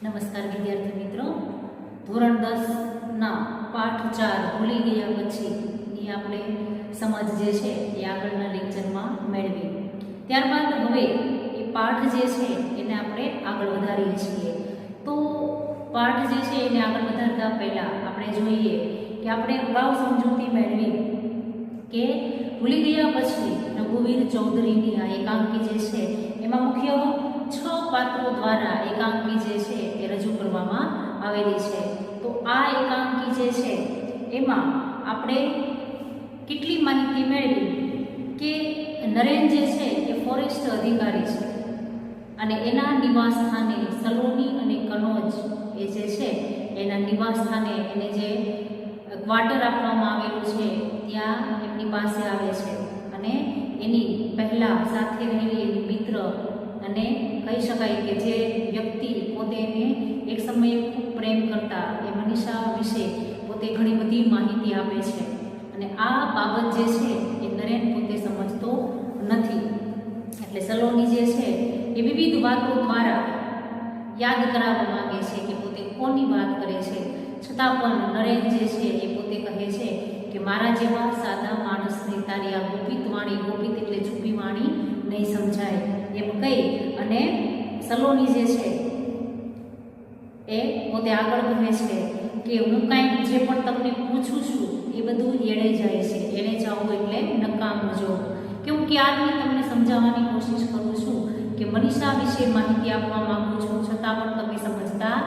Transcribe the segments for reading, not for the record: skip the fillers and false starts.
નમસ્કાર વિદ્યાર્થી મિત્રો, ધોરણ 10 પાઠ 4 ભૂલી ગયા પછીની આપણે સમજ જે છે એ આગળના લેક્ચરમાં મેળવી. ત્યારબાદ હવે એ પાઠ જે છે એને આપણે આગળ વધારીએ છીએ. તો પાઠ જે છે એને આગળ વધારતા પહેલાં આપણે જોઈએ કે આપણે અગાઉ સમજૂતી મેળવી કે ભૂલી ગયા પછી રઘુવીર ચૌધરીની આ એકાંકી જે છે એમાં મુખ્ય 6 પાત્રો દ્વારા એકાંકી જે છે એ રજૂ કરવામાં આવેલી છે. તો આ એકાંકી જે છે એમાં આપણે કેટલી માહિતી મેળવી કે નરેન જે છે એ ફોરેસ્ટ અધિકારી છે અને એના નિવાસ સ્થાને સલોની અને કનોજ એ જે છે એના નિવાસ સ્થાને એને જે ક્વાર્ટર આપવામાં આવેલું છે ત્યાં એમની પાસે આવે છે અને એની પહેલાં સાથે રહેલી એની મિત્ર અને કહી શકાય કે જે વ્યક્તિ પોતે એને એક સમયે ખૂબ પ્રેમ કરતા એ મનીષા વિશે પોતે ઘણી બધી માહિતી આપે છે અને આ બાબત જે છે એ નરેન પોતે સમજતો નથી. એટલે સલોની જે છે એ વિવિધ વાતો દ્વારા યાદ કરાવવા માંગે છે કે પોતે કોની વાત કરે છે, છતાં પણ નરેન જે છે એ પોતે કહે છે કે મારા જેવા સાદા માણસને તારી આ ગોપિત વાણી, ગોપિત એટલે છુપી વાણી નહીં સમજાય એમ કહી અને સલોની જે છે એ પોતે આગળ કહે છે કે હું કાંઈ જે પણ તમને પૂછું છું એ બધું એળે જાય છે. એળે જાવું એટલે નકામું જોવું. કેવું કે આજની તમને સમજાવવાની કોશિશ કરું છું કે મનીષા વિશે માહિતી આપવા માંગુ છું, છતાં પણ તમે સમજતા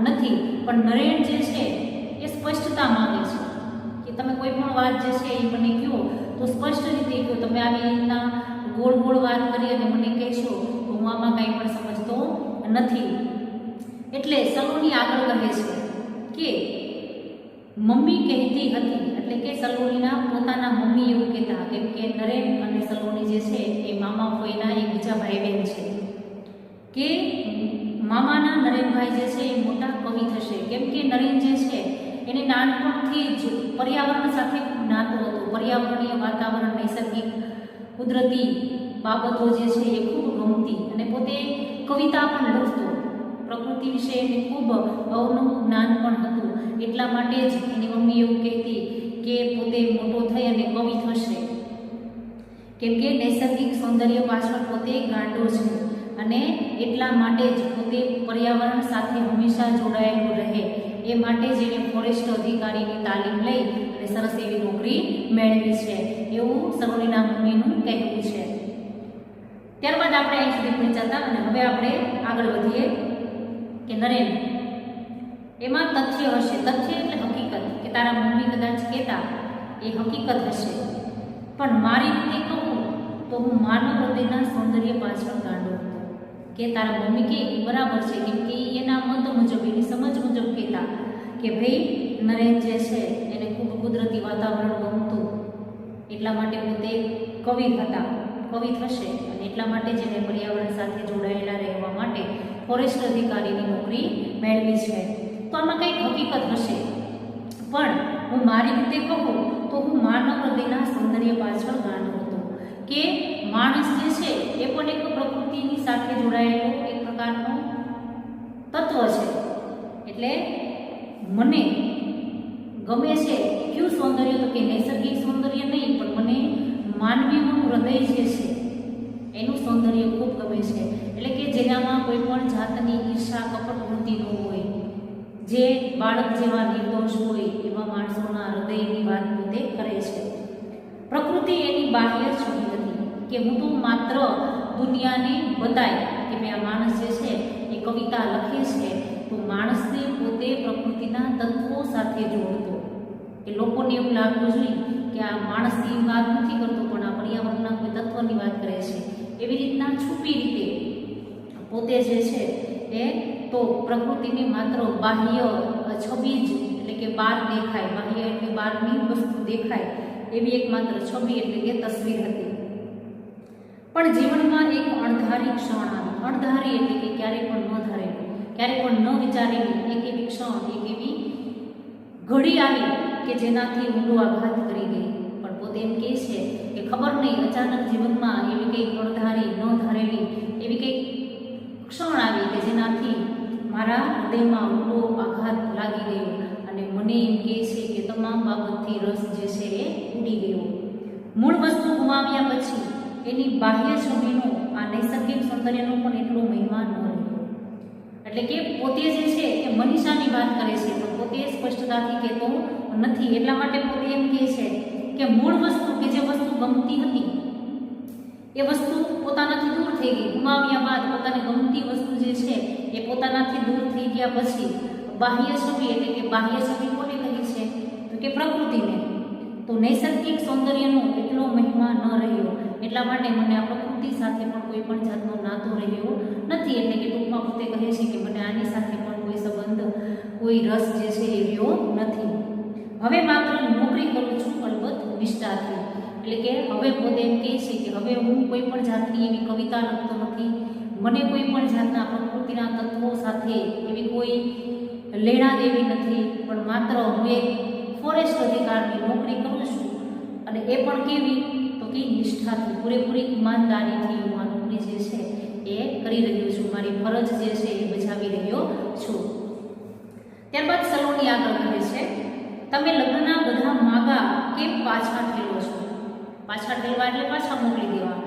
નથી. પણ નરેન જે છે એ સ્પષ્ટતા માંગે છે કે તમે કોઈ પણ વાત જે છે એ મને કહો તો સ્પષ્ટ રીતે કહો. તમે આવી રીતના ગોળ ગોળ વાત કરી અને મને કહેશો તો હું આમાં કંઈ પણ સમજતો નથી. એટલે સલોની આગળ કહે છે કે મમ્મી કહેતી હતી, એટલે કે સલોનીના પોતાના મમ્મી એવું કહેતા, કેમ કે નરેન અને સલોની જે છે એ મામા ફોઈના એક બીજા ભાઈ બહેન છે કે મામાના નરેનભાઈ જે છે એ મોટા કવિ થશે. કેમ કે નરેન જે છે એને નાનપણથી જ પર્યાવરણ સાથે ખૂબ નાતો હતો. પર્યાવરણીય વાતાવરણ, નૈસર્ગિક કુદરતી બાબતો જે છે એ ખૂબ ગમતી અને પોતે કવિતા પણ લખતો. પ્રકૃતિ વિશે એને ખૂબ અવનવું જ્ઞાન પણ હતું. એટલા માટે જ એની મમ્મી એવું કહેતી કે પોતે મોટો થઈ અને કવિ થશે, કેમ કે નૈસર્ગિક સૌંદર્ય પાછળ પોતે ગાંડો છે અને એટલા માટે જ પોતે પર્યાવરણ સાથે હંમેશા જોડાયેલું રહે એ માટે જ એને ફોરેસ્ટ અધિકારીની તાલીમ લઈ અને સરસ એવી નોકરી મેળવી છે એવું સલોનીના મમ્મીનું કહેવું છે. ત્યારબાદ આપણે અહીં સુધી પહોંચાતા અને હવે આપણે આગળ વધીએ કે નરેન એમાં તથ્ય હશે. તથ્ય એટલે હકીકત, કે તારા મમ્મી કદાચ કહેતા એ હકીકત હશે, પણ મારી રીતે કહું તો હું માનવ હૃદયના સૌંદર્ય પાછળ ગાંડો હતો. કે તારા મમ્મી કે એ બરાબર છે, કેમ કે એના મત મુજબ, એની સમજ મુજબ કહેતા કે ભાઈ નરેન જે છે એને ખૂબ કુદરતી વાતાવરણ ગમતું, એટલા માટે પોતે કવિ હતા, કવિ થશે અને એટલા માટે જ એને પર્યાવરણ સાથે જોડાયેલા રહેવા માટે ફોરેસ્ટ અધિકારીની નોકરી મેળવી છે. તો આમાં કંઈક હકીકત હશે, પણ હું મારી રીતે કહું તો હું માનવ હૃદયના સૌંદર્ય પાછળ ગાંડો હતો. કે માણસ જે છે એ પણ એક પ્રકૃતિની સાથે જોડાયેલો એક પ્રકારનો તત્વ છે. એટલે મને ગમે છે કયું સૌંદર્ય, તો કે નૈસર્ગિક સૌંદર્ય નહીં, પણ મને માનવીનું હૃદય જે છે એનું સૌંદર્ય ખૂબ ગમે છે. એટલે કે જેનામાં કોઈ પણ જાતની ઈર્ષા, કપટ વૃત્તિ ન હોય, જે બાળક જેવા નિર્દોષ હોય એવા માણસોના હૃદયની વાત પોતે કરે છે. પ્રકૃતિ એની બાહ્ય છબી હતી કે હું તો માત્ર દુનિયાને બતાય કે ભાઈ આ માણસ જે છે એ કવિતા લખે છે, તો માણસને પોતે પ્રકૃતિના તત્વો સાથે જોડતો. કે લોકોને એવું લાગવું જોઈએ કે આ માણસની વાત નથી કરતો, પણ આ પર્યાવરણના કોઈ તત્વની વાત કરે છે. એવી રીતના છુપી રીતે પોતે જે છે એ તો પ્રકૃતિને માત્ર બાહ્ય છબી જ, એટલે કે બહાર દેખાય, બાહ્ય એટલે બહારની વસ્તુ દેખાય એવી એક માત્ર છબી એટલે કે તસવીર હતી. પણ જીવનમાં એક અણધારી ક્ષણ આવી. અણધારી એટલે કે ક્યારેય પણ ન ધારેલી, ક્યારેય પણ ન વિચારેલી એક એવી ક્ષણ, એક એવી ઘડી આવી કે જેનાથી ઊંડો આઘાત કરી ગઈ. પણ પોતે એમ કહે છે કે ખબર નહીં, અચાનક જીવનમાં એવી કંઈક અણધારી, ન ધારેલી એવી કંઈક ક્ષણ આવી કે જેનાથી મારા હૃદયમાં ઊંડો આઘાત લાગી ગયો અને મને એમ કહે છે કે તમામ બાબતથી રસ જે છે એ ઉડી ગયો. મૂળ વસ્તુ ગુમાવ્યા પછી એની બાહ્ય છબીનો આ નૈસર્ગિક સૌંદર્યનો પણ એટલો મહિમા ન રહ્યો. એટલે કે પોતે જે છે એ મનીષાની વાત કરે છે તો પોતે સ્પષ્ટતાથી કહેતો નથી. એટલા માટે પોતે એમ કહે છે કે મૂળ વસ્તુ કે જે વસ્તુ ગમતી હતી એ વસ્તુ પોતાનાથી દૂર થઈ ગઈ. ગુમાવ્યા બાદ પોતાને ગમતી વસ્તુ જે છે એ પોતાનાથી દૂર થઈ ગયા પછી બાહ્ય છબી એટલે કે બાહ્ય છબી કોને કહી છે તો કે પ્રકૃતિને. તો નૈસર્ગિક સૌંદર્યનો એટલો મહિમા ન રહ્યો. એટલા માટે મને આ પ્રકૃતિ સાથે પણ કોઈ પણ જાતનો નાતો રહ્યો નથી. એટલે કે ટૂંકમાં પોતે કહે છે કે મને આની સાથે પણ કોઈ સંબંધ કોઈ રસ જે છે એ રહ્યો નથી. હવે માત્ર નોકરી કરું છું અલબત્ત નિષ્ઠાથી. એટલે કે હવે પોતે એમ કહે છે કે હવે હું કોઈ પણ જાતની એવી કવિતા લખતો નથી. મને કોઈ પણ જાતના પ્રકૃતિના તત્વો સાથે એવી કોઈ લેણા દેવી નથી. પણ માત્ર હું એક ફોરેસ્ટ અધિકારની નોકરી કરું છું અને એ પણ કેવી તો કે નિષ્ઠાથી પૂરેપૂરી ઈમાનદારીથી હું આ નોકરી જે છે એ કરી રહ્યો છું. મારી ફરજ જે છે એ બજાવી રહ્યો છું. ત્યારબાદ સલોની આગળ કહે છે તમે લગ્નના બધા માગા કેમ પાછા ઠેલો છો? પાછા ઠેલવા એટલે પાછા મોકલી દેવા.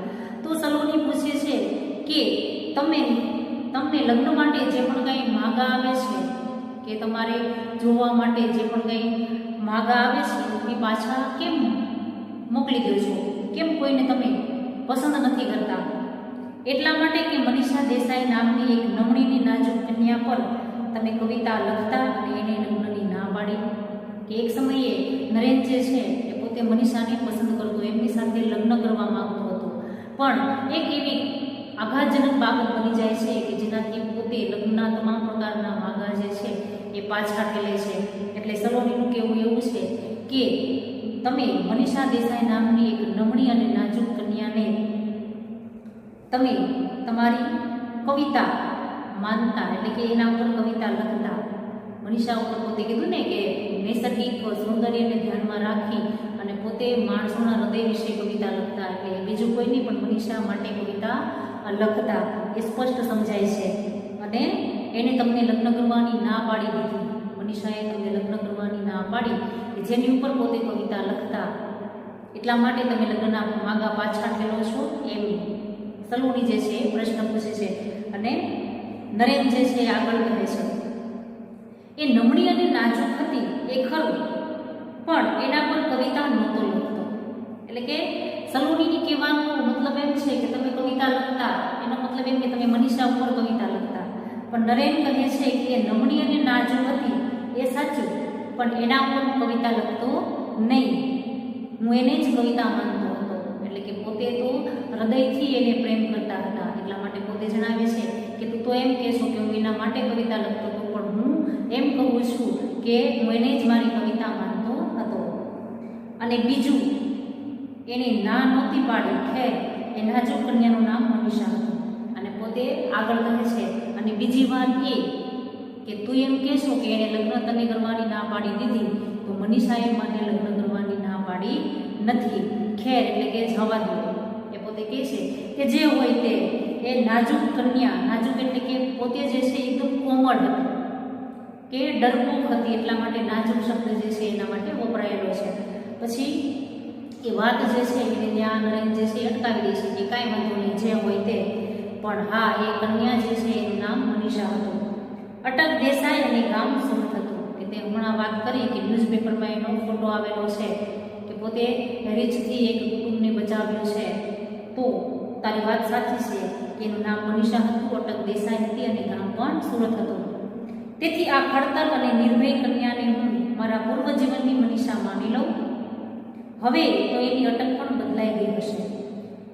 તો સલોની પૂછે છે કે તમને લગ્ન માટે જે પણ કંઈ માગા આવે છે કે તમારે જોવા માટે જે પણ કંઈ માગા આવે છે એ પાછા કેમ મોકલી દો છો? કેમ કોઈને તમે પસંદ નથી કરતા? એટલા માટે કે મનીષા દેસાઈ નામની એક નમણીની નાજુક કન્યા પર તમે કવિતા લખતા અને એને લગ્નની ના પાડી. કે એક સમયે નરેન જે છે એ પોતે મનીષાને પસંદ કરતો, એમની સાથે લગ્ન કરવા માંગતો હતો. પણ એક એવી આઘાતજનક બાબત બની જાય છે કે જેનાથી પોતે લગ્નના તમામ પ્રકારના માગા જે છે એ પાછા ઠેલે છે. એટલે સલોનીનું કહેવું એવું છે કે તમે મનીષા દેસાઈ નામની એક નમણી અને નાજુક કન્યાને તમે તમારી કવિતા માનતા, એટલે કે એના ઉપર કવિતા લખતા. મનીષા ઉપર પોતે કીધું ને કે નૈસર્ગિક સૌંદર્યને ધ્યાનમાં રાખી અને પોતે માણસોના હૃદય વિશે કવિતા લખતા. એટલે બીજું કોઈ નહીં પણ મનીષા માટે કવિતા લખતા એ સ્પષ્ટ સમજાય છે. અને એને તમને લગ્ન કરવાની ના પાડી દીધી. મનીષાએ તમને લગ્ન કરવાની ના પાડી કે જેની ઉપર પોતે કવિતા લખતા. એટલા માટે તમે લગ્નના માગા પાછા ઠેલો છો એમ સલોની જે છે એ પ્રશ્ન પૂછે છે. અને નરેન જે છે આગળ કહે છે એ નમણી અને નાજુક હતી એ ખરું, પણ એના પર કવિતા નહોતો લખતો. એટલે કે સલોનીની કહેવાનો મતલબ એમ છે કે તમે કવિતા લખતા, એનો મતલબ એમ કે તમે મનીષા ઉપર કવિતા લખતા. પણ નરેન કહે છે કે નમણી અને નાજુક હતી એ સાચું, પણ એના ઉપર હું કવિતા લખતો નહીં. હું એને જ કવિતા માનતો હતો. એટલે કે પોતે તો હૃદયથી એને પ્રેમ કરતા હતા. એટલા માટે પોતે જણાવે છે કે તું તો એમ કહેશો કે હું એના માટે કવિતા લખતો હતો, પણ હું એમ કહું છું કે હું એને જ મારી કવિતા માનતો હતો. અને બીજું, એને ના નહોતી પાડી. ખેર એ નાજુક કન્યાનું નામ મનીષા હતું. અને પોતે આગળ કહે છે અને બીજી વાત એ કે તું એમ કહેશો કે એને લગ્ન તને કરવાની ના પાડી દીધી, તો મનીષાએ મને લગ્ન કરવાની ના પાડી નથી. ખેર એટલે કે જવા દો. એ પોતે કહે છે કે જે હોય તે એ નાજુક કન્યા, નાજુક એટલે કે પોતે જે છે એકદમ કોમળ કે ડરપોક હતી. એટલા માટે નાજુક શબ્દ જે છે એના માટે વપરાયેલો છે. પછી એ વાત જે છે એને ત્યાં નરેન જે છે અટકાવી દે છે કે કાંઈ વાંધો નહીં, જે હોય તે. પણ હા, એ કન્યા જે છે એનું નામ મનીષા હતું. અટક દેસાઈ અને ગામ સુરત હતું. કે તે હમણાં વાત કરી કે ન્યૂઝપેપરમાં એનો ફોટો આવેલો છે કે પોતે રીછથી એક કુટુંબને બચાવ્યું છે. તો તારી વાત સાચી છે કે એનું નામ મનીષા હતું, અટક દેસાઈ હતી અને ગામ પણ સુરત હતું. તેથી આ ખડતર અને નિર્ભય કન્યાને હું મારા પૂર્વ જીવનની મનીષા માની લઉં. હવે તો એની અટક પણ બદલાઈ ગઈ હશે.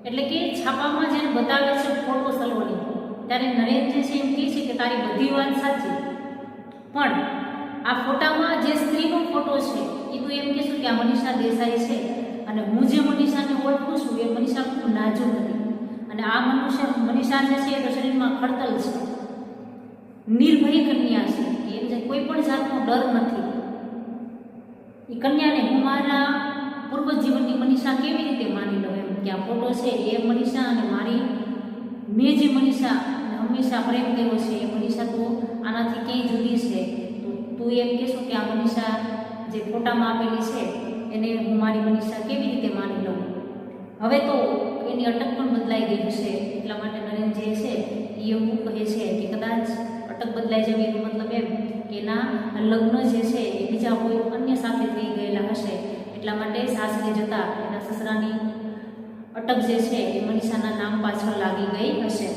એટલે કે છાપામાં જ્યારે બતાવે છે ફોટો સલોની, ત્યારે નરેન જે છે એમ કહે છે કે તારી બધી વાત સાચી, પણ આ ફોટામાં જે સ્ત્રીનો ફોટો છે એ તું એમ કહેશું કે આ મનીષા દેસાઈ છે, અને હું જે મનીષાને ઓળખું છું એ મનીષા ખૂબ નાજુક હતી. અને આ મનીષા જે છે એ તો શરીરમાં ખડતલ છે, નિર્ભય કન્યા છે. એને કોઈ પણ જાતનો ડર નથી. એ કન્યાને હું મારા પૂર્વ જીવનની મનીષા કેવી રીતે માની લઉં એમ કે આ ફોટો છે એ મનીષા અને મારી મેં જે મનીષા હંમેશા પ્રેમ કર્યો છે એ મનીષા તો આનાથી ક્યાંય જુદી છે, તો તું એમ કહેશો કે આ મનીષા જે ફોટામાં આપેલી છે એને હું મારી મનીષા કેવી રીતે માની લઉં? હવે તો એની અટક પણ બદલાઈ ગઈ હશે, એટલા માટે નરેન જે છે એ એવું કહે છે કે કદાચ અટક બદલાઈ જવી એનો મતલબ એમ કે એના લગ્ન જે છે એ બીજા કોઈ અન્ય સાથે થઈ ગયેલા હશે, એટલા માટે સાસરે જતા એના સસરાની અટક જે છે એ મનીષાના નામ પાછળ લાગી ગઈ હશે.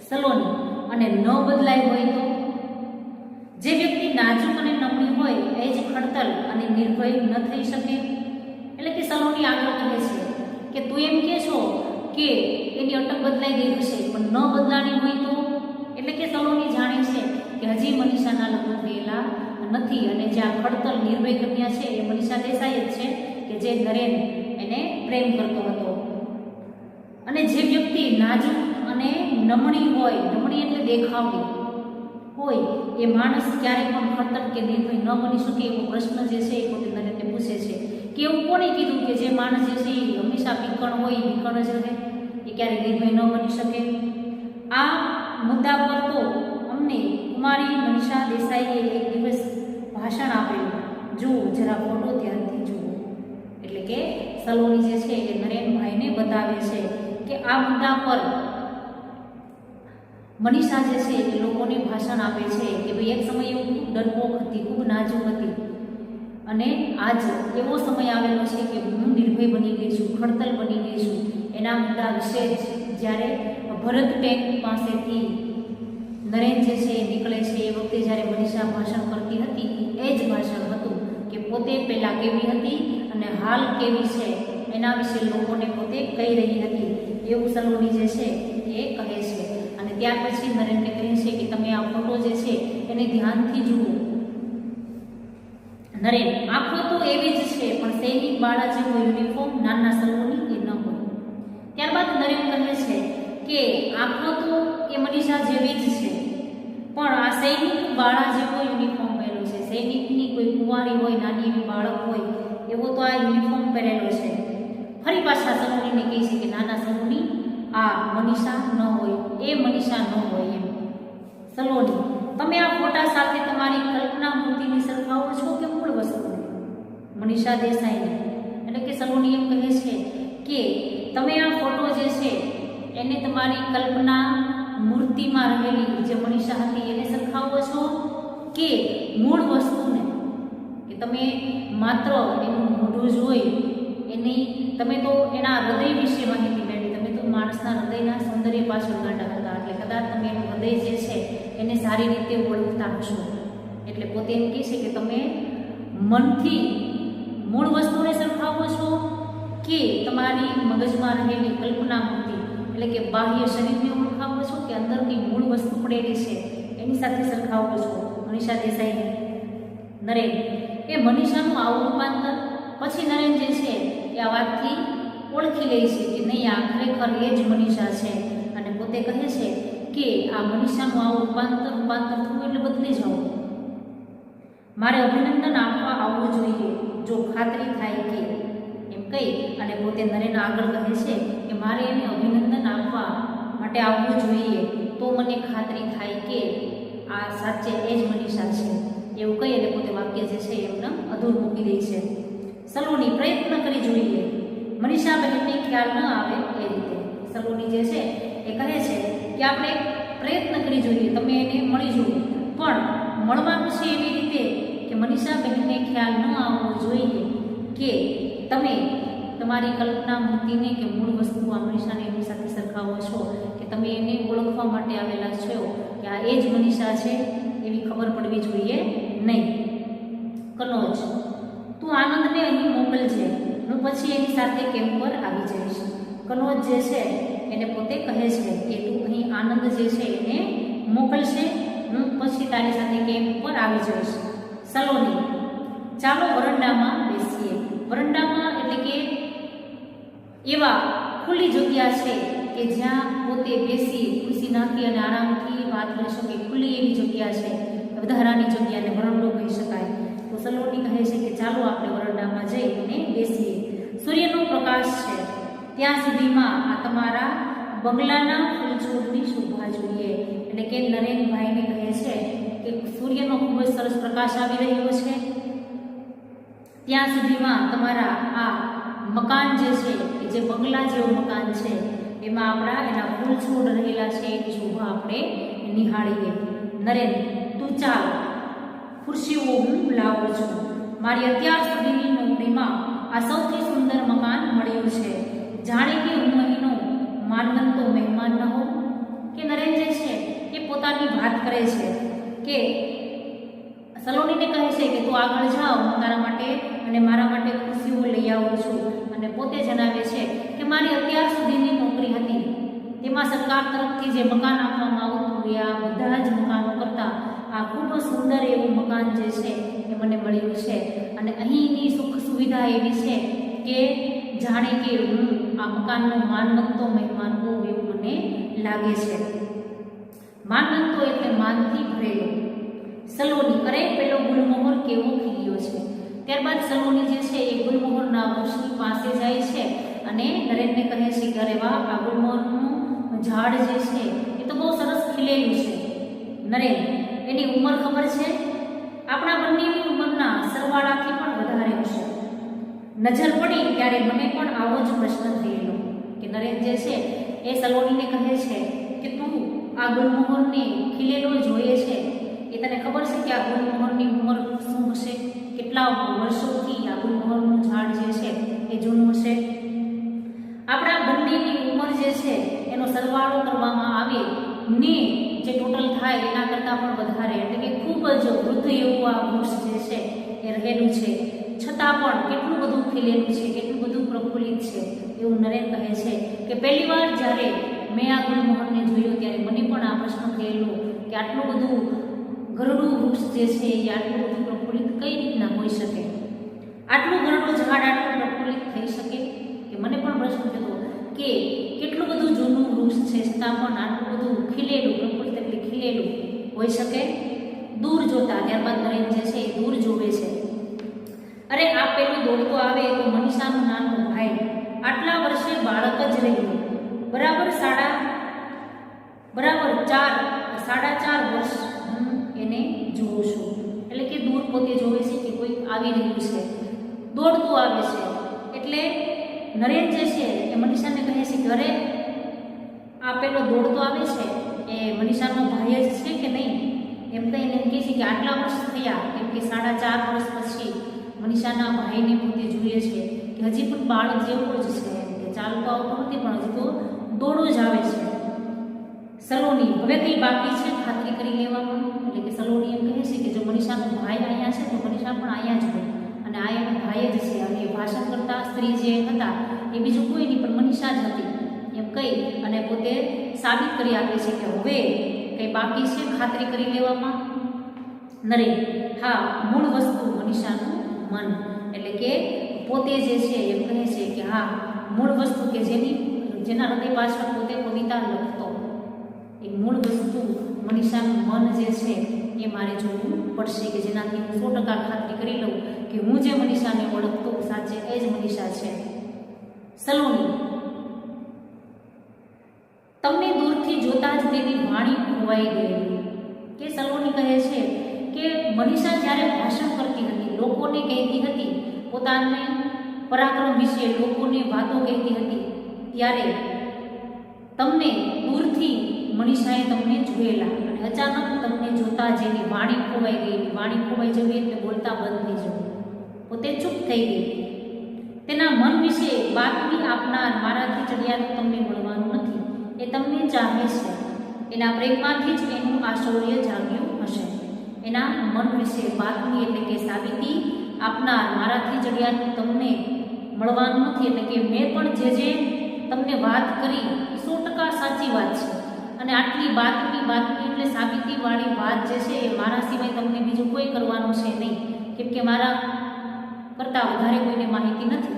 સલોની અને ન બદલાઈ હોય તો જે વ્યક્તિ નાજુક અને નમણી હોય એ જ ખડતલ અને નિર્ભય ન થઈ શકે. એટલે કે સલોની આગળ કહે છે કે તું એમ કહે છો કે એની અટક બદલાઈ ગઈ હશે પણ ન બદલાણી હોય તો, એટલે કે સલોની જાણે છે કે હજી મનીષાના લગ્ન થયેલા નથી અને જે આ ખડતલ નિર્ભય કન્યા છે એ મનીષા દેસાઈ જ છે કે જે નરેન એને પ્રેમ કરતો હતો. અને જે વ્યક્તિ નાજુક અને નમણી હોય, નમણી એટલે દેખાવડી હોય, એ માણસ ક્યારેય પણ ખડતલ કે નિર્ભય ન બની શકે એવો પ્રશ્ન જે છે એ પોતે નરેનને પૂછે છે કે એવું કોણે કીધું કે જે માણસ જે છે એ હંમેશા વિકણ હોય, વિકણ જ રહે, એ ક્યારેય નિર્ભય ન બની શકે? આ મુદ્દા પર તો અમને કુમારી મનીષા દેસાઈએ એક દિવસ ભાષણ આપેલું, જુઓ જરા ફોટો ધ્યાનથી જુઓ. એટલે કે સલોની જે છે એ નરેનભાઈને બતાવે છે કે આ મુદ્દા પર મનીષા જે છે એ લોકોને ભાષણ આપે છે કે ભાઈ એક સમય એવું ખૂબ ડરપોક હતી, ખૂબ નાજુક હતી અને આજ એવો સમય આવેલો છે કે હું નિર્ભય બની ગઈ છું, ખડતલ બની ગઈ છું. એના મુદ્દા વિશે જ જ્યારે ભરત ટેક પાસેથી નરેન જે છે એ નીકળે છે એ વખતે જ્યારે મનીષા ભાષણ કરતી હતી એ જ ભાષણ હતું કે પોતે પહેલાં કેવી હતી અને હાલ કેવી છે એના વિશે લોકોને પોતે કહી રહી હતી, એવું સલોની જે છે એ કહે છે. અને ત્યાર પછી નરેનને કહે છે કે તમે આ ફોટો જે છે એને ધ્યાનથી જુઓ. નરેન આંખો તો એવી જ છે પણ સૈનિક બાળા જેવો યુનિફોર્મ નાના સલોની એ ન હોય. ત્યારબાદ નરેન કહે છે કે આંખો તો એ મનીષા જેવી જ છે પણ આ સૈનિક બાળા જેવો યુનિફોર્મ પહેરેલો છે. સૈનિકની કોઈ કુંવારી હોય, નાની એવી બાળક હોય એવો તો આ યુનિફોર્મ પહેરેલો છે. ફરી પાછા સલોનીને કહે છે કે નાના સલોની આ મનીષા ન હોય, એ મનીષા ન હોય એમ. સલોની તમે આ ફોટા સાથે તમારી કલ્પના મૂર્તિની સરખાવો છો કે મૂળ વસ્તુને? મનીષા દેસાઈને. એટલે કે સલોની એમ કહે છે કે તમે આ ફોટો જે છે એને તમારી કલ્પના મૂર્તિમાં રહેલી જે મનીષા હતી એને સરખાવો છો કે મૂળ વસ્તુને? કે તમે માત્ર એનું મોઢું જોઈ એની તમે તો એના હૃદય વિશે માહિતી મેળવી, તમે તો માણસના હૃદયના સૌંદર્ય પાછળ ગાંડા હતા, એટલે કદાચ તમે એનું હૃદય જે છે એને સારી રીતે ઓળખતા હશો. એટલે પોતે એમ કહે છે કે તમે મનથી મૂળ વસ્તુને સરખાવો છો કે તમારી મગજમાં રહેલી કલ્પના મૂર્તિ એટલે કે બાહ્ય શરીરને ઓળખાવો છો કે અંદરની મૂળ વસ્તુ પડેલી છે એની સાથે સરખાવો છો? મનીષા દેસાઈને. નરેન એ મનીષાનું આવું રૂપાંતર પછી નરેન જે છે એ આ વાતથી ઓળખી લે છે કે નહીં આ ખરેખર એ જ મનીષા છે અને પોતે કહે છે કે આ મનીષાનું આવું રૂપાંતર થવું એટલે બદલી જવું. મારે અભિનંદન આપવા આવવું જોઈએ જો ખાતરી થાય કે, એમ કહી અને પોતે નરેન આગળ કહે છે કે મારે એને અભિનંદન આપવા માટે આવવું જોઈએ તો મને ખાતરી થાય કે આ સાચે એ જ મનીષા છે, એવું કહી અને પોતે વાક્ય જે છે એમને અધૂરું મૂકી દે છે. સલોની પ્રયત્ન કરી જોઈએ મનીષા બહેનને ખ્યાલ ન આવે એ રીતે. સલોની જે છે એ કહે છે કે આપણે પ્રયત્ન કરી જોઈએ, તમે એને મળી જુઓ, પણ મળવાનું છે એવી રીતે કે મનીષા બહેનને ખ્યાલ ન આવવો જોઈએ કે તમે તમારી કલ્પના મૂર્તિને કે મૂળ વસ્તુ આ મનીષાને એની સાથે સરખાવો છો કે તમે એને ઓળખવા માટે આવેલા છો કે આ એ જ મનીષા છે એવી ખબર પડવી જોઈએ નહીં. કનોજ તું આનંદને અહીં મોકલજે, હું પછી એની સાથે કેમ્પ પર આવી જઈશ. કનોજ જે છે એને પોતે કહે છે કે તું અહીં આનંદ જે છે એને મોકલશે, હું પછી તારી સાથે કેમ્પ પર આવી જઈશ. સલોની ચાલો વરંડામાં બેસીએ. વરંડામાં એટલે કે એવા ખુલ્લી જગ્યા છે કે જ્યાં પોતે બેસી ખુરશી નાખી અને આરામથી વાત કરી શકે, ખુલ્લી એવી જગ્યા છે, વધારાની જગ્યાને વરંડો કહી શકાય. તો સલોની કહે છે કે ચાલો આપણે વરંડામાં જઈ અને બેસીએ. સૂર્યનો પ્રકાશ છે ત્યાં સુધીમાં આ તમારા બંગલાના ફૂલછોડની શોભા જોઈએ. એટલે કે નરેનભાઈને કહે છે કે સૂર્યનો ખૂબ જ સરસ પ્રકાશ આવી રહ્યો છે, ત્યાં સુધીમાં તમારા આ મકાન જે છે એ જે બંગલા જેવું મકાન છે એમાં આપણા એના ફૂલ છોડ રહેલા છે એની શોભા આપણે નિહાળીએ. નરેન, તું ચાલ, ખુરશીઓ હું લાવું છું. મારી અત્યાર સુધીની નોકરીમાં આ સૌથી સુંદર મકાન મળ્યું છે. જાણે કે હું અહીંનો માનવંતો મહેમાન ન હોઉં. કે નરેન જે છે એ પોતાની વાત કરે છે કે સલોનીને કહે છે કે તું આગળ જાઓ, હું તારા માટે અને મારા માટે ખુરશીઓ લઈ આવું છું. અને પોતે જણાવે છે કે મારી અત્યાર સુધીની નોકરી હતી તેમાં સરકાર તરફથી જે મકાન આપવામાં આવતું એ આ બધા જ મકાનો કરતાં આ ખૂબ સુંદર એવું મકાન જે છે એ મને મળ્યું છે. અને અહીંની સુખ સુવિધા એવી છે કે જાણે કે હું આ મકાનનો માનવંતો મહેમાન હોઉં એવું મને લાગે છે. માનવંતો એટલે માનથી ભરેલો. સલોની, અરે પેલો ગુલમોહર કેવો ખીલ્યો છે. ત્યારબાદ સલોની જે છે એ ગુલમોહરના વૃક્ષની પાસે જાય છે અને નરેનને કહે છે કે અરે વાહ, આ ગુલમોહરનું ઝાડ જે છે એ તો બહુ સરસ ખીલેલું છે. નરેન, એની ઉંમર ખબર છે? આપણા બંનેની ઉંમરના સરવાળાથી પણ વધારે હશે. નજર પડી ત્યારે મને પણ આવો જ પ્રશ્ન થયેલો. કે નરેન જે છે એ સલોનીને કહે છે કે તું આ ગુલમોહરને ખીલેલો જોઈએ છે, એ તને ખબર છે કે આ ગુલમોહરની ઉંમર શું હશે? કેટલા વર્ષોથી આ ગુલમોહરનું ઝાડ જે છે એ જૂનું હશે? આપણા બંનેની ઉંમર જે છે એનો સરવાળો કરવામાં આવે ને જે ટોટલ થાય એના કરતાં પણ વધારે, એટલે કે ખૂબ જ વૃદ્ધ એવું આ વૃક્ષ જે છે એ રહેલું છે. છતાં પણ કેટલું બધું ખીલેલું છે, કેટલું બધું પ્રફુલ્લિત છે એવું નરેન કહે છે કે પહેલી વાર જ્યારે મેં આ ગુલમોહરને જોયું ત્યારે મને પણ આ પ્રશ્ન થયેલો કે આટલું બધું ઘરડું વૃક્ષ જે છે એ આટલું બધું પ્રફુલ્લિત કઈ રીતના હોઈ શકે? આટલું ઘરડું ઝાડ આટલું પ્રફુલ્લિત થઈ શકે? કે મને પણ પ્રશ્ન થતો કે કેટલું બધું જૂનું વૃક્ષ છે છતાં પણ આટલું બધું ખીલેલું, પ્રફુલ્લિત એટલે ખીલેલું હોઈ શકે? દૂર જોતા, ત્યારબાદ નરેન જે છે એ દૂર જોવે છે. અરે આ પેલું દોડતો આવે તો મનીષાનો નાનો ભાઈ, આટલા વર્ષે બાળક જ રહ્યું, બરાબર 4.5 વર્ષ હું એને જોઉં છું. એટલે કે દૂર પોતે જોવે છે કે કોઈ આવી રહ્યું છે, દોડતું આવે છે. એટલે નરેન જે છે એ મનીષાને કહે છે કે અરે આ પેલો દોડતો આવે છે એ મનીષાનો ભાઈ જ છે કે નહીં? એમ કહીને એમ કહે છે કે આટલા વર્ષ થયા, કેમ કે 4.5 વર્ષ પછી મનીષાના ભાઈને પોતે જોઈએ છે કે હજી પણ બાળક જેવો જ છે, કે ચાલતો આવતો નથી પણ હજી તો દોડો જ આવે છે. સલોની, હવે કંઈ બાકી છે ખાતરી કરી લેવામાં? એટલે કે સલોની એમ કહે છે કે જો મનીષાનો ભાઈ અહીંયા છે તો મનીષા પણ અહીંયા જ હોય, અને આ એનો ભાઈ જ છે. અને ભાષણ કરતા સ્ત્રી જે હતા એ બીજું કોઈ નહીં પણ મનીષા જ હતી એમ કહી અને પોતે સાબિત કરી આપે છે કે હવે કંઈ બાકી છે ખાતરી કરી લેવામાં? નરેન, હા, મૂળ વસ્તુ મનીષાનું મન. એટલે કે પોતે જે છે એમ કહે છે કે હા, મૂળ વસ્તુ કે જેના હૃદય પાછળ પોતે કવિતા લખતો, એ મૂળ વસ્તુ મનીષાનું મન જે છે એ મારે જોવું પડશે, કે જેનાથી હું 100% ખાતરી કરી લઉં કે હું જે મનીષાને ઓળખતો સાચે એ જ મનીષા છે. સલોની, તમને દૂરથી જોતા જ તેની વાણી ખોવાઈ ગયેલી. કે સલોની કહે છે કે મનીષા જ્યારે ભાષણ કરતી હતી, લોકોને કહેતી હતી, પોતાને પરાક્રમ વિશે લોકોને વાતો કહેતી હતી, ત્યારે તમને દૂરથી મનીષાએ તમને જોયેલા અને અચાનક તમને જોતા જેની વાણી ખોવાઈ ગઈ. વાણી ખોવાઈ જવી એટલે બોલતા બંધ થઈ જવું, પોતે ચૂપ થઈ ગઈ. તેના મન વિશે બાતમી આપનાર મારાથી ચડિયાતું તમને મળવાનું નથી, એ તમને ચાહે છે. એના પ્રેમમાંથી જ એનું આ શૌર્ય જાગ્યું હશે. એના મન વિશે બાતમી એટલે કે સાબિતી આપનાર મારાથી ચડિયાતું તમને મળવાનું નથી. એટલે કે મેં પણ જે તમને વાત કરી એ 100% સાચી વાત છે, અને આટલી બાતમી એટલે સાબિતીવાળી વાત જે છે એ મારા સિવાય તમને બીજું કોઈ કરવાનું છે નહીં, કેમ કે મારા કરતાં વધારે કોઈને માહિતી નથી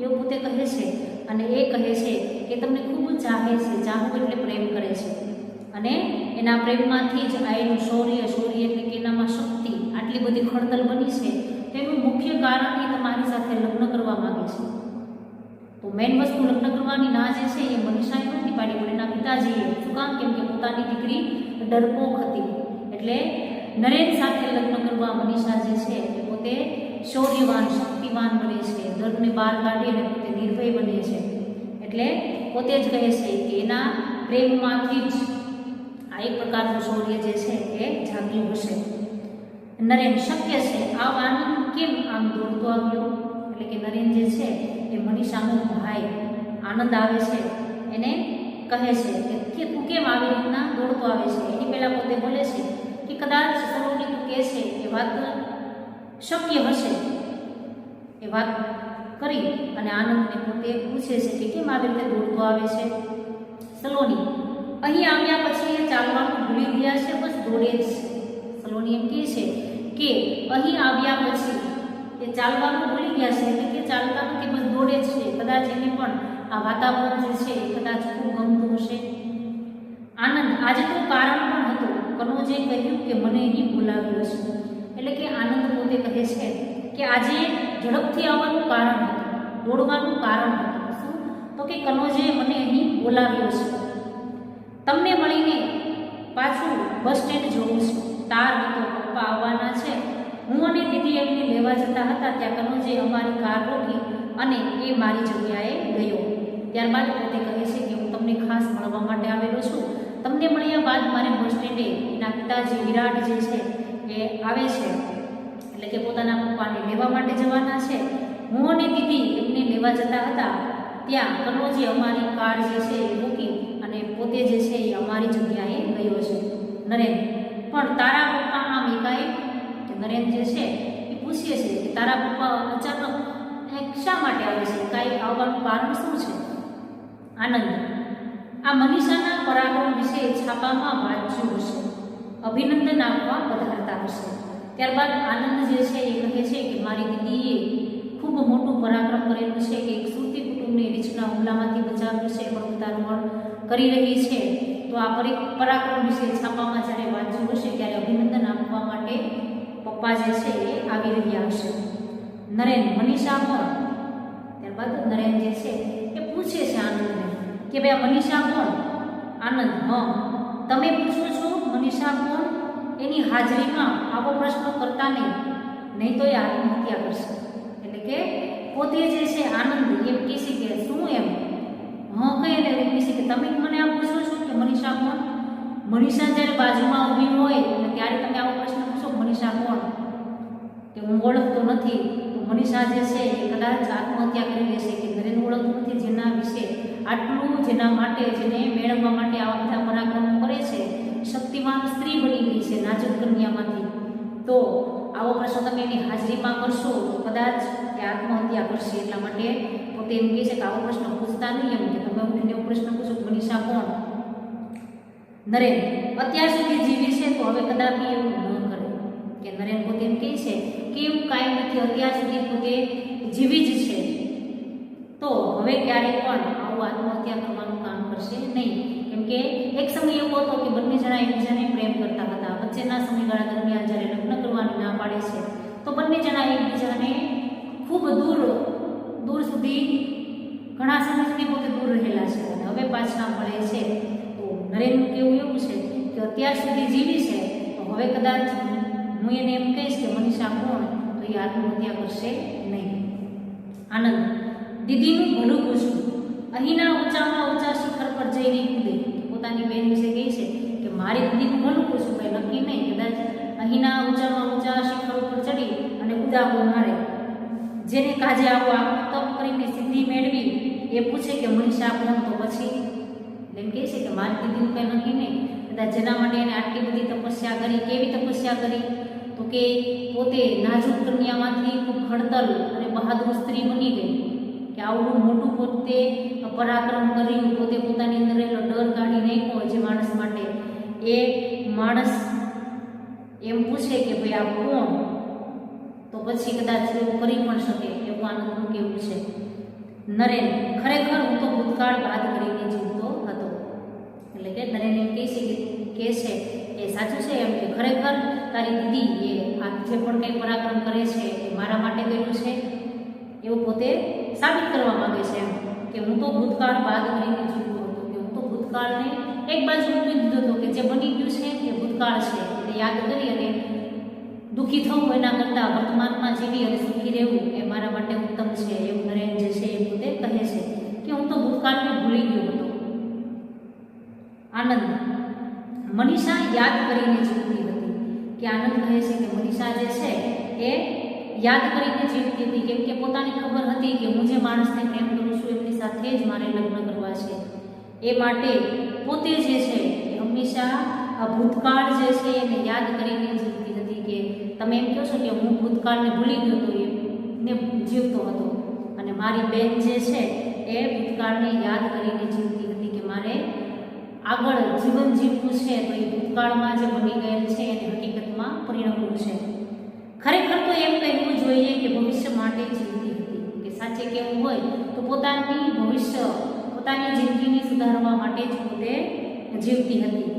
એવું પોતે કહે છે. અને એ કહે છે કે તમને ખૂબ ચાહે છે, ચાહવું એટલે પ્રેમ કરે છે, અને એના પ્રેમમાંથી જ આ એનું શૌર્ય એટલે કે એનામાં શક્તિ આટલી બધી ખડતલ બની છે. તેનું મુખ્ય કારણ એ તમારી સાથે લગ્ન કરવા માગે છે. તો મેઇન વસ્તુ લગ્ન કરવાની ના જે છે એ મનીષાએ નહોતી પાડી, પણ એના પિતાજીએ. શું કામ? કેમ કે પોતાની દીકરી ડરપોક હતી. એટલે નરેન સાથે લગ્ન કરવા મનીષા જે છે એ પોતે શૌર્યવાન, શક્તિવાન બને છે, ડરને બહાર કાઢી અને પોતે નિર્ભય બને છે. એટલે પોતે જ કહે છે કે એના પ્રેમમાંથી જ આ એક પ્રકારનું શૌર્ય જે છે એ જાગ્યું હશે. નરેન, શક્ય છે આ આનંદ કેમ આમ દોડતો આવ્યો? એટલે કે નરેન જે છે એ મનીષાનો ભાઈ આનંદ આવે છે એને કહે છે કે તું કેમ આવી રીતના દોડતો આવે છે. એની પહેલાં પોતે બોલે છે કે કદાચ સલોની તું કહે છે એ વાત શક્ય હશે. એ વાત કરી અને આનંદને પોતે પૂછે છે કે કેમ આવી રીતે દોડતો આવે છે. સલોની, અહીં આવ્યા પછી એ ચાલવાનું ભૂલી ગયા છે, બસ દોડે જ છે. સલોની એમ કહે છે કે અહીં આવ્યા પછી એ ચાલવાનું ભૂલી ગયા છે, એટલે કે ચાલતા નથી, બસ દોડે જ છે. કદાચ એને પણ આ વાતાવરણ જે છે એ કદાચ ખૂબ ગમતું હશે. આનંદ, આજે તો કારણ પણ હતું. કનોજે કહ્યું કે મને અહીં બોલાવ્યો છે. એટલે કે આનંદ પોતે કહે છે કે આજે ઝડપથી આવવાનું કારણ હતું, દોડવાનું કારણ હતું. શું? તો કે કનોજે મને અહીં બોલાવ્યો છે. તમને મળીને પાછું બસ સ્ટેન્ડ જોવું છે. તાર હતો, પપ્પા આવવાના છે. હું અને દીદી એમને લેવા જતા હતા ત્યાં કનોજે અમારી કાર રોકી અને એ મારી જગ્યાએ ગયો. ત્યારબાદ પોતે કહે છે કે હું તમને ખાસ મળવા માટે આવેલો છું. તમને મળ્યા બાદ મારે બસ સ્ટેન્ડે એના પિતાજી વિરાટ જે છે એ આવે છે, એટલે કે પોતાના પપ્પાને લેવા માટે જવાના છે. હું અને દીદી એમને લેવા જતા હતા ત્યાં કનોજે અમારી કાર જે છે એ મૂકી અને પોતે જે છે એ અમારી જગ્યાએ ગયો છે. નરેન, પણ તારા પપ્પા આમ એકાએક? નરેન જે છે એ પૂછે છે કે તારા પપ્પા અચાનક શા માટે આવે છે, કાંઈ આવવાનું કારણ શું છે? આનંદ, આ મનીષાના પરાક્રમ વિશે છાપામાં વાંચ્યું હશે, અભિનંદન આપવા પધારતા હશે. ત્યારબાદ આનંદ જે છે એ કહે છે કે મારી દીદીએ ખૂબ મોટું પરાક્રમ કરેલું છે કે એક સુરતી કુટુંબને રીછના હુમલામાંથી બચાવ્યું છે, પરોપકારોહણ કરી રહી છે. તો આ પરાક્રમ વિશે છાપામાં જ્યારે વાંચ્યું હશે ત્યારે અભિનંદન આપવા માટે પપ્પા જે છે એ આવી રહ્યા હશે. નરેન, મનીષા કોણ? ત્યારબાદ નરેન જે છે એ પૂછે છે આનંદને કે ભાઈ આ મનીષા કોણ? આનંદ, હા તમે પૂછો છો મનીષા કોણ? એની હાજરીમાં આવો પ્રશ્ન કરતા નહીં તો એ આત્મહત્યા કરશે. એટલે કે પોતે જે છે આનંદ એમ કહેશે કે શું એમ? હા કઈ એટલે એમ કહેશે કે તમે મને આ પૂછો છો કે મનીષા કોણ? મનીષા જ્યારે બાજુમાં ઊભી હોય અને ત્યારે તમે આવો પ્રશ્ન પૂછો મનીષા કોણ, કે હું ઓળખતો નથી. તો મનીષા જે છે એ કદાચ આત્મહત્યા કરી લેશે કે નરેન ઓળખતું નથી, જેના વિશે આટલું, જેના માટે, જેને મેળવવા માટે આવા બધા પરાક્રમો કરે છે, શક્તિમાન સ્ત્રી બની ગઈ છે નાજુક કન્યામાંથી. તો આવો પ્રશ્ન તમે એની હાજરીમાં કરશો તો કદાચ એ આત્મહત્યા કરશે. એટલા માટે પોતે એમ કહે છે કે આવો પ્રશ્ન પૂછતા નહીં, એમ કે તમે ઉઠીને એવો પ્રશ્ન પૂછો મનીષા કોણ? નરેન, અત્યાર સુધી જીવી છે તો હવે કદાપી એવું ન કરે. કે નરેન પોતે એમ કહે છે કે એવું કાંઈ નથી, અત્યાર સુધી પોતે જીવી જ છે, તો હવે ક્યારેય પણ આવું આત્મહત્યા કરવાનું કામ કરશે નહીં. કેમ કે એક સમય એવો હતો કે બંને જણા એકબીજાને પ્રેમ કરતા હતા. વચ્ચેના સમયગાળા દરમિયાન જ્યારે લગ્ન કરવાની ના પાડે છે તો બંને જણા એકબીજાને ખૂબ દૂર સુધી, ઘણા સમય સુધી પોતે દૂર રહેલા છે અને હવે પાછા મળે છે. તો નરેનનું કેવું એવું છે કે અત્યાર સુધી જીવી છે તો હવે કદાચ હું એને એમ કહીશ કે મનીષા કોણ, તો એ આત્મહત્યા કરશે નહીં. આનંદ, દીદીનું ભલું પૂછું. અહીંના ઊંચામાં ઊંચા શિખર પર જઈને કૂદે. પોતાની બહેન વિશે કહે છે કે મારી દીદીનું ભલું પૂછું, કંઈ નક્કી નહીં, કદાચ અહીંના ઊંચામાં ઊંચા શિખર ઉપર ચડી અને કૂદાકો મારે. જેને કાજે આવો તપ કરીને સિદ્ધિ મેળવી એ પૂછે કે મનીષા કોણ, તો પછી એમ કહે છે કે મારી દીદીનું કંઈ નક્કી નહીં, કદાચ જેના માટે એને આટલી બધી તપસ્યા કરી. કેવી તપસ્યા કરી? તો કે પોતે નાજુક કન્યામાંથી ખૂબ ખડતલ અને બહાદુર સ્ત્રી બની ગઈ. કે આવડું મોટું પોતે પરાક્રમ કર્યું, પોતે પોતાની અંદર રહેલો ડર કાઢી નાખ્યો જે માણસ માટે. એ માણસ એમ પૂછે કે ભાઈ આ કોણ, તો પછી કદાચ એવું કરી પણ શકે એવું આનંદનું કેવું છે. નરેન, ખરેખર હું તો ભૂતકાળ બાદ કરીને જીવતો હતો. એટલે કે નરેન એમ કહે છે એ સાચું છે એમ કે ખરેખર તારી દીદી એ આ જે પણ કંઈ પરાક્રમ કરે છે એ મારા માટે કર્યું છે એવું પોતે સાબિત કરવા માંગે છે એમ. કે હું તો ભૂતકાળ બાદ કરીને જીવતો હતો, કે હું તો ભૂતકાળને એક બાજુ મૂકી દીધો હતો, કે જે બની ગયું છે એ ભૂતકાળ છે એટલે યાદ કરી અને દુઃખી થવું એના કરતાં વર્તમાનમાં જીવી અને સુખી રહેવું એ મારા માટે ઉત્તમ છે, એવું નરેન જે છે એ પોતે કહે છે કે હું તો ભૂતકાળને ભૂલી ગયો હતો. આનંદ મનીષા યાદ કરીને જીવતી હતી, કે આનંદ કહે છે કે મનીષા જે છે એ યાદ કરીને જીવતી હતી, કેમ કે પોતાને ખબર હતી કે હું જે માણસને પ્રેમ કરું છું એમની સાથે જ મારે લગ્ન કરવા છે. એ માટે પોતે જે છે એ હંમેશા આ ભૂતકાળ જે છે એને યાદ કરીને જીવતી હતી, કે તમે એમ કહો છો કે હું ભૂતકાળને ભૂલી ગયો હતો એને જીવતો હતો, અને મારી બેન જે છે એ ભૂતકાળને યાદ કરીને જીવતી હતી કે મારે આગળ જીવન જીવવું છે તો એ ભૂતકાળમાં જે બની ગયેલ છે એને હકીકતમાં પરિણમવું છે. ખરેખર તો એમ કહેવું જોઈએ કે ભવિષ્ય માટે જીવતી હતી, કે સાચે કહેવું હોય તો પોતાની ભવિષ્ય પોતાની જિંદગીને સુધારવા માટે જ પોતે જીવતી હતી.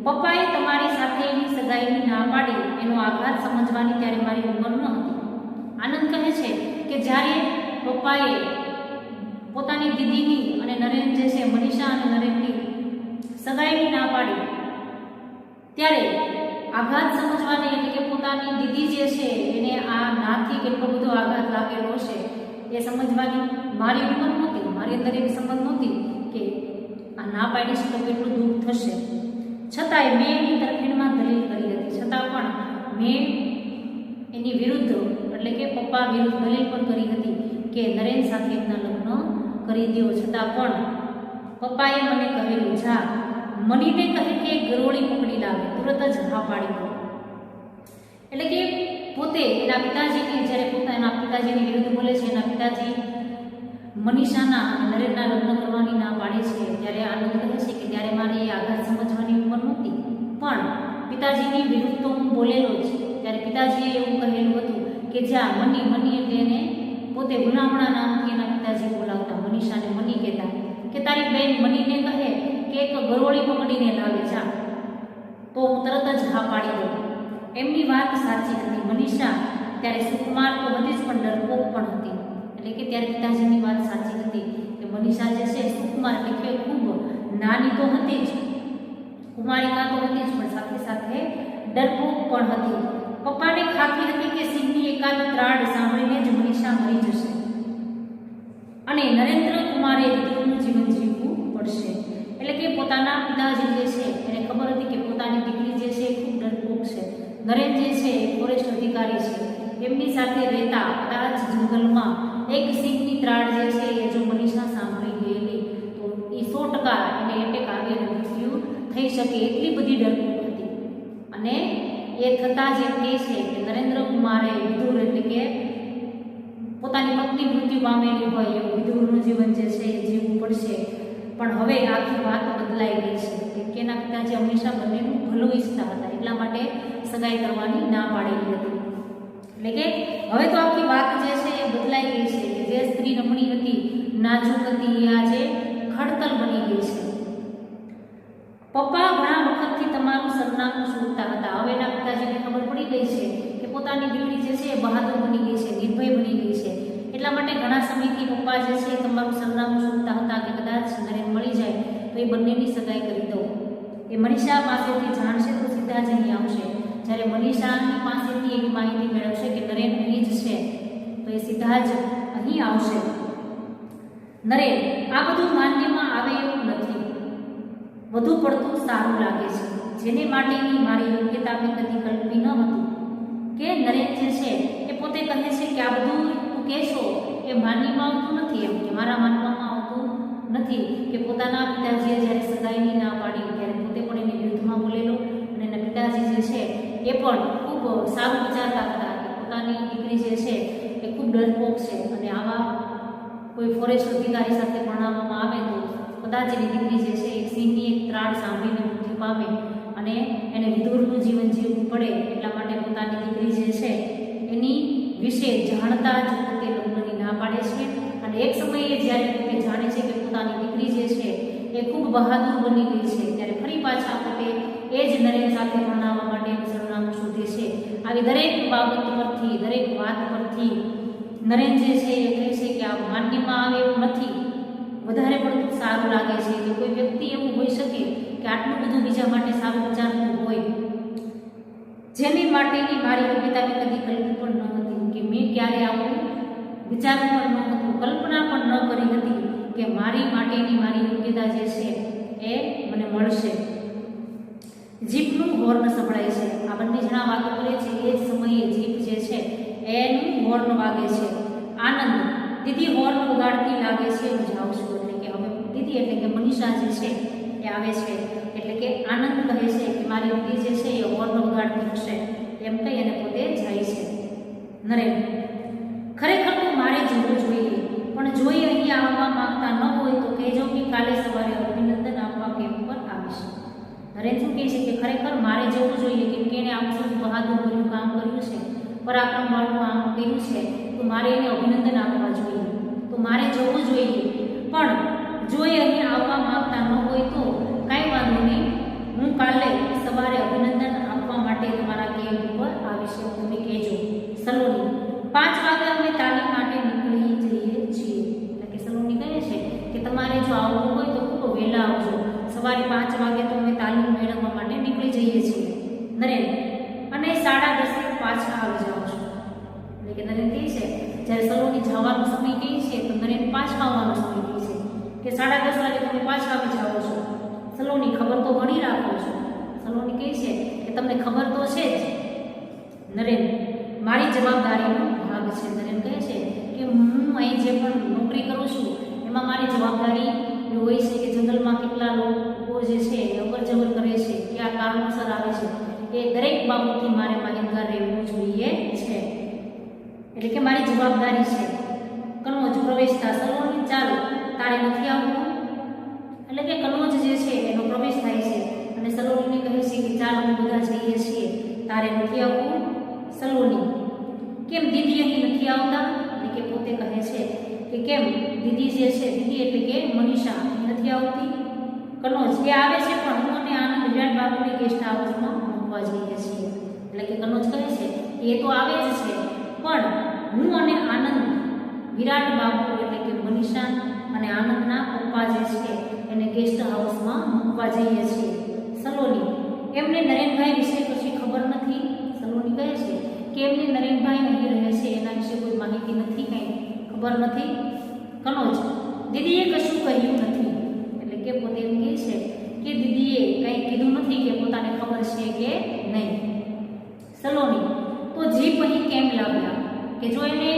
પપ્પાએ તમારી સાથે એની સગાઈની ના પાડી એનો આઘાત સમજવાની ત્યારે મારી ઉંમર ન હતી. આનંદ કહે છે કે જ્યારે પપ્પાએ પોતાની દીદીની અને નરેન જે છે મનીષા અને નરેનની સગાઈની ના પાડી ત્યારે આઘાત સમજવાની એટલે કે પોતાની દીદી જે છે એને આ નાથી કેટલો બધો આઘાત લાગેલો હશે એ સમજવાની મારી ઉંમર નહોતી, મારી અંદર એવી સમજ નહોતી કે આ ના પાડીશ તો કેટલું દુઃખ થશે. છતાંય મેં એની તરફેણમાં દલીલ કરી હતી, છતાં પણ મેં એની વિરુદ્ધ એટલે કે પપ્પા વિરુદ્ધ દલીલ પણ કરી હતી કે નરેન સાથે એમના લગ્ન કરી દો. છતાં પણ પપ્પાએ મને કહેલું જા મનીને કહે કે ગરોળી પકડી લાવે, તુરત જ હા પાડી દો. એટલે કે પોતે એના પિતાજીની જ્યારે પોતાના પિતાજીની વિરુદ્ધ બોલે છે, એના પિતાજી મનીષાના નરેનના લગ્ન કરવાની ના પાડે છે, ત્યારે આનંદ કહે છે કે ત્યારે મારે એ આઘાત સમજવાની ઉંમર નહોતી, પણ પિતાજીની વિરુદ્ધ તો હું બોલેલો જ. ત્યારે પિતાજીએ એવું કહેલું હતું કે જ્યાં મની એટલે એને પોતે ગુનામણા નામથી એના પિતાજી બોલાવતા, મનીષાને મની કહેતા, કે તારી બેન મનીને કહે કે એક ગરોળી પકડીને લાવે જા તો હું તરત જ હા પાડી દઉં. એમની વાત સાચી હતી. મનીષા ત્યારે સુકુમાર તો હતી જ પણ ડરપોક પણ હતી, એટલે કે ત્યારે પિતાજીની વાત સાચી હતી કે મનીષા જે છે સુકુમાર એટલે કે ખૂબ નાની તો હતી જ, કુમારિકા તો હતી જ, પણ સાથે સાથે ડરપોક પણ હતી. પપ્પાને ખાતરી હતી કે સિંહની એકાદ ત્રાડ સાંભળીને જ મનીષા મરી જશે અને નરેન્દ્ર કુમારે વિધુનું જીવન જીવવું પડશે. એટલે કે પોતાના પિતાજી જે છે એને ખબર હતી કે પોતાની દીકરી જે છે એ ખૂબ ડરપોક છે. નરેન જે છે એ ફોરેસ્ટ અધિકારી છે, એમની સાથે રહેતા કદાચ જંગલમાં એક સિંહની ત્રાડ જે છે એ જો મનીષા સાંભળી ગયેલી તો એ 100% એને એટેક આવી અને મૃત્યુ થઈ શકે એટલી બધી ડરપોક હતી. અને એ થતાં જ કહે છે કે નરેન્દ્ર કુમારે વિદુર એટલે કે પોતાની પત્ની મૃત્યુ પામેલી હોય એવું વિદુરનું જીવન જે છે એ જીવવું પડશે. પણ હવે આખી વાત બદલાઈ ગઈ છે, કેમ કે એના પિતાજી હંમેશા બંનેનું ભલું ઈચ્છતા હતા, એટલા માટે સગાઈ કરવાની ના પાડેલી હતી. એટલે કે હવે તો આખી વાત જે છે એ બદલાઈ ગઈ છે, કે જે સ્ત્રી રમણી હતી, નાજુક હતી, એ આજે ખડતલ બની ગઈ છે. પપ્પા ઘણા વખતથી તમારું સરનામું શોધતા હતા. હવે એના પિતાજીને ખબર પડી ગઈ છે કે પોતાની દીકરી જે છે એ બહાદુર બની ગઈ છે, નિર્ભય બની ગઈ છે, એટલા માટે ઘણા સમયથી પપ્પા જે છે તમારું સરનામું શોધતા હતા કે કદાચ નરેન મળી જાય તો એ બંનેની સગાઈ કરી દો. એ મનીષા પાસેથી જાણશે તો સીધા જ અહીં આવશે. જ્યારે મનીષાની પાસેથી એવી માહિતી મેળવશે કે નરેન અહીં જ છે તો એ સીધા જ અહીં આવશે. નરેન આ બધું માન્યમાં આવે એવું નથી, વધુ પડતું સારું લાગે છે, જેને માટેની મારી યોગ્યતા મેં કદી કલ્પી ન હતી. કે નરેન જે છે એ પોતે કહે છે કે આ બધું તું કહેશો એ માનવામાં આવતું નથી, એમ કે મારા માનવામાં આવતું નથી કે પોતાના પિતાજીએ જ્યારે સગાઈની ના પાડી ત્યારે પોતે પણ એની વિરુદ્ધમાં બોલેલો, અને એના પિતાજી જે છે એ પણ ખૂબ સારું વિચારતા હતા કે પોતાની દીકરી જે છે એ ખૂબ ડરપોક છે અને આવા કોઈ ફોરેસ્ટ અધિકારી સાથે ભણાવવામાં આવે તો કદાચ એની દીકરી જે છે એક સિંહની એક ત્રાડ સાંભળીને મૃત્યુ પામે અને એને વિદુરનું જીવન જીવવું પડે. એટલા માટે પોતાની દીકરી જે છે એની વિશે જાણતા જ પોતે લગ્નની ના પાડે છે. અને એક સમયે જ્યારે પોતે જાણે છે કે પોતાની દીકરી જે છે એ ખૂબ બહાદુર બની ગઈ છે ત્યારે ફરી પાછા પોતે એ જ નરેન સાથે ભણાવવા માટે સરનામું શોધે છે. આવી દરેક બાબત પરથી, દરેક વાત પરથી નરેન જે છે એ કહે છે કે આ માન્યમાં આવે એવું નથી, શકે કે આટલું બધું બીજા માટે સારું વિચારતું હોય, જેની માટેની મારી યોગ્યતા મેં કદી કલ્પી પણ ન હતી, કે મેં ક્યારે આવું વિચાર્યું પણ ન હતું, કલ્પના પણ ન કરી હતી કે મારી માટેની મારી યોગ્યતા જે છે એ મને મળશે. જીભનું હોર્ન સંભળાય છે. આ બંને જણા વાતો કરે છે એ જ સમયે જીભ જે છે એનું હોર્ન વાગે છે. આનંદ, દીદી હોર્ન વગાડતી લાગે છે હું જાઉં છું. એટલે કે હવે દીદી એટલે કે મનીષા જે છે એ આવે છે. એટલે કે આનંદ કહે છે કે મારી દીદી જે છે એ હોર્ન વગાડતી હશે એમ કહી અને પોતે જાય છે. નરેન, ખરેખર તો મારે જવું જોઈએ, પણ જોઈ અહીંયા આવવા માંગતા ન હોય તો કહેજો કે કાલે સવારે અભિનંદન આપવા કેમ્પ પર આવીશ. નરેન શું કહે છે કે ખરેખર મારે જવું જોઈએ, કેમ કે એને આવું સરસ બહાદુરભર્યું કામ કર્યું છે, પરાક્રમવાળું કામ કર્યું છે, તો મારે એને અભિનંદન આપવા જોઈએ, તો મારે જવું જોઈએ. પણ જો એ અહીંયા આવવા માંગતા ન હોય તો કાંઈ વાંધો નહીં, હું કાલે સવારે અભિનંદન આપવા માટે તમારા કેમ્પ પર આવીશ, તમે કહેજો. સલોની, 5 વાગે અમે તાલીમ માટે નીકળી જઈએ છીએ. એટલે કે સલોની કહે છે કે તમારે જો આવવું હોય તો ખૂબ વહેલા આવજો, સવારે 5 વાગે તો અમે તાલીમ મેળવવા માટે નીકળી જઈએ છીએ. નરેન, અને 10:30 પાછા આવી જાઓ છો. એટલે કે નરેન કહે છે જ્યારે સલોની જવાનો સમય કહે છે તો નરેન પાછા આવવાનો સમય કહે છે કે 10:30 વાગે તમે પાછા આવી જાઓ છો. સલોની, ખબર તો ઘણી રાખો છો. સલોની કહે છે કે તમને ખબર તો છે જ. નરેન, મારી જવાબદારીનો ભાગ છે. નરેન કહે છે કે હું અહીં જે પણ નોકરી કરું છું એમાં મારી જવાબદારી એ હોય છે કે જંગલમાં કેટલા લોકો જે છે એ અવર જવર કરે છે, કયા કારણોસર આવે છે, એ દરેક બાબતથી મારે માહિતગાર રહેવું જોઈએ છે. એટલે કે મારી જવાબદારી છે. કનોજ પ્રવેશતા, સલોની ચાલ તારે નથી આવવું. એટલે કે કનોજ જે છે એનો પ્રવેશ થાય છે અને સલોનીને કહે છે કે ચાલ અમે બધા જઈએ છીએ, તારે નથી આવવું. સલોની, કેમ દીદી અહીં નથી આવતા? એટલે કે પોતે કહે છે કે કેમ દીદી જે છે, દીદી એટલે કે મનીષા નથી આવતી. કનોજ, એ આવે છે પણ હું અને આનંદ વિરાટ બાબુની ગેસ્ટ હાઉસમાં મૂકવા જઈએ છીએ. એટલે કે કનોજ કહે છે એ તો આવે જ છે, પણ હું અને આનંદ વિરાટ બાબુ એટલે કે મનીષા અને આનંદના પપ્પા જે છે એને ગેસ્ટ હાઉસમાં મૂકવા જઈએ છીએ. સલોની, એમને નરેનભાઈ વિશે કશી ખબર નથી. સલોની કહે છે કે એમને નરેનભાઈ અહીં રહે છે એના વિશે કોઈ માહિતી નથી, કંઈ ખબર નથી. કનોજ, દીદીએ કશું કહ્યું નથી. એટલે કે પોતે એમ કહે છે કે દીદીએ કંઈ કીધું નથી કે પોતાને ખબર છે કે નહીં. સલોની, તો જીપ અહીં કેમ લાવ્યા? કે જો એને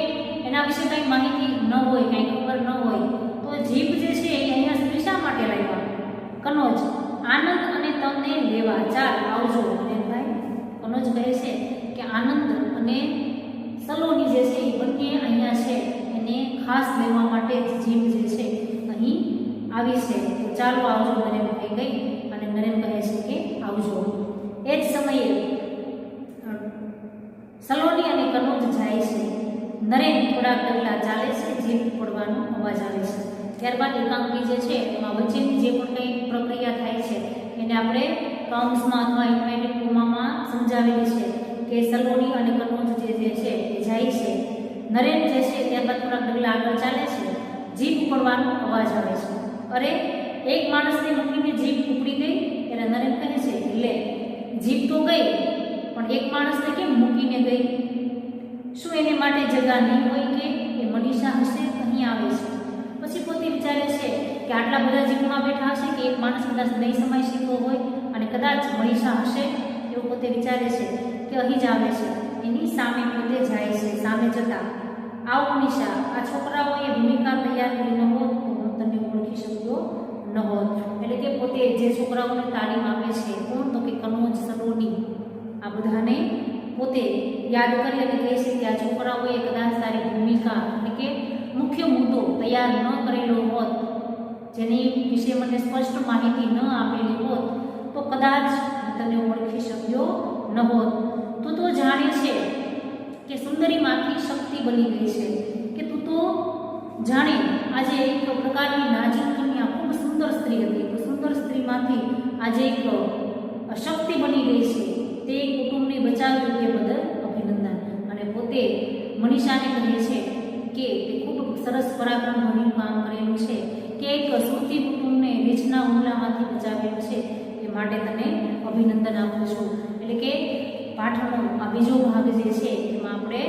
એના વિશે કંઈ માહિતી ન હોય, કંઈ ખબર ન હોય તો જીપ જે છે એ અહીંયા શા માટે લાવ્યા? કનોજ, આનંદ અને તમને લેવા, ચાલ આવજો નરેનભાઈ. કનોજ કહે છે કે આનંદ અને સલોની જે છે એ બંને અહીંયા છે, એને ખાસ લેવા માટે જીપ જે છે અહીં આવી છે, તો ચાલો આવજો નરેનભાઈ કહી અને નરેન કહે છે કે આવજો. એ જ સમયે સલોની અને કનોજ જાય છે. નરેન થોડા પગલાં ચાલે છે, જીભ પડવાનો અવાજ આવે છે. ત્યારબાદ એકાંકી જે છે એમાં વચ્ચેની જે પણ કંઈ પ્રક્રિયા થાય છે એને આપણે કૌંસમાં અથવા ઇન્વર્ટેડ કોમામાં સમજાવેલી છે કે સલોની અને કનોજ જે છે એ જાય છે. નરેન જે છે ત્યારબાદ થોડા પગલાં આગળ ચાલે છે, જીભ પડવાનો અવાજ આવે છે. અરે, એક માણસને મૂકીને જીભ ઉપડી ગઈ? ત્યારે નરેન કહે છે લે, જીભ તો ગઈ પણ એક માણસને કેમ મૂકીને ગઈ? શું એને માટે જગા નહીં હોય કે એ મનીષા હશે અહીં આવે છે? પછી પોતે વિચારે છે કે આટલા બધા જીભમાં બેઠા હશે કે એક માણસ કદાચ નહીં સમાઈ શકતો હોય અને કદાચ મનીષા હશે એવું પોતે વિચારે છે કે અહીં જ આવે છે. એની સામે પોતે જાય છે. સામે જતા, આવ મનીષા, આ છોકરાઓએ ભૂમિકા તૈયાર કરી ન હોત તો હું તને ઓળખી શકતો ન હોત. એટલે કે પોતે જે છોકરાઓને તાલીમ આપે છે, કોણ? તો કે કનોજ, સલોની, આ બધાને પોતે યાદ કરી અને કહે છે કે આ છોકરાઓએ કદાચ તારી ભૂમિકા એટલે કે મુખ્ય મુદ્દો તૈયાર ન કરેલો હોત, જેની વિશે મને સ્પષ્ટ માહિતી ન આપેલી હોત તો કદાચ તને ઓળખી શક્યો ન હોત. તું તો જાણે છે કે સુંદરીમાંથી શક્તિ બની ગઈ છે, કે તું તો જાણે આજે એક પ્રકારની નાજુક કન્યા, ખૂબ સુંદર સ્ત્રી હતી, તો સુંદર સ્ત્રીમાંથી આજે એક શક્તિ બની ગઈ છે. તે કુટુંબને બચાવ્યું તે બદલ અભિનંદન. અને પોતે મનીષાને કહે છે કે તે ખૂબ સરસ પરાક્રમભર્યું કામ કરેલું છે કે એક સુરતી કુટુંબને રીછના હુમલામાંથી બચાવેલું છે, એ માટે તને અભિનંદન આપું છું. એટલે કે પાઠનો આ બીજો ભાગ જે છે એમાં આપણે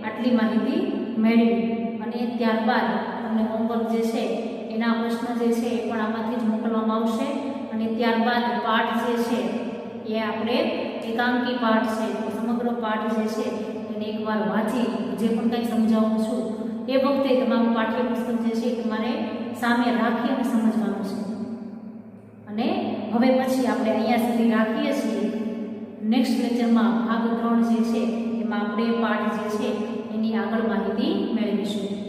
આટલી માહિતી મેળવી અને ત્યારબાદ તમને હોમવર્ક જે છે એના પ્રશ્ન જે છે એ પણ આમાંથી જ મોકલવામાં આવશે. અને ત્યારબાદ પાઠ જે છે એ આપણે એકાંકી પાઠ છે, તો સમગ્ર પાઠ જે છે એને એકવાર વાંચી જે પણ કંઈ સમજાવું છું એ વખતે તમારું પાઠ્યપુસ્તક જે છે તમારે સામે રાખી અને સમજવાનું છે. અને હવે પછી આપણે અહીંયા સુધી રાખીએ છીએ. નેક્સ્ટ લેક્ચરમાં ભાગ 3 જે છે એમાં આપણે પાઠ જે છે એની આગળ માહિતી મેળવીશું.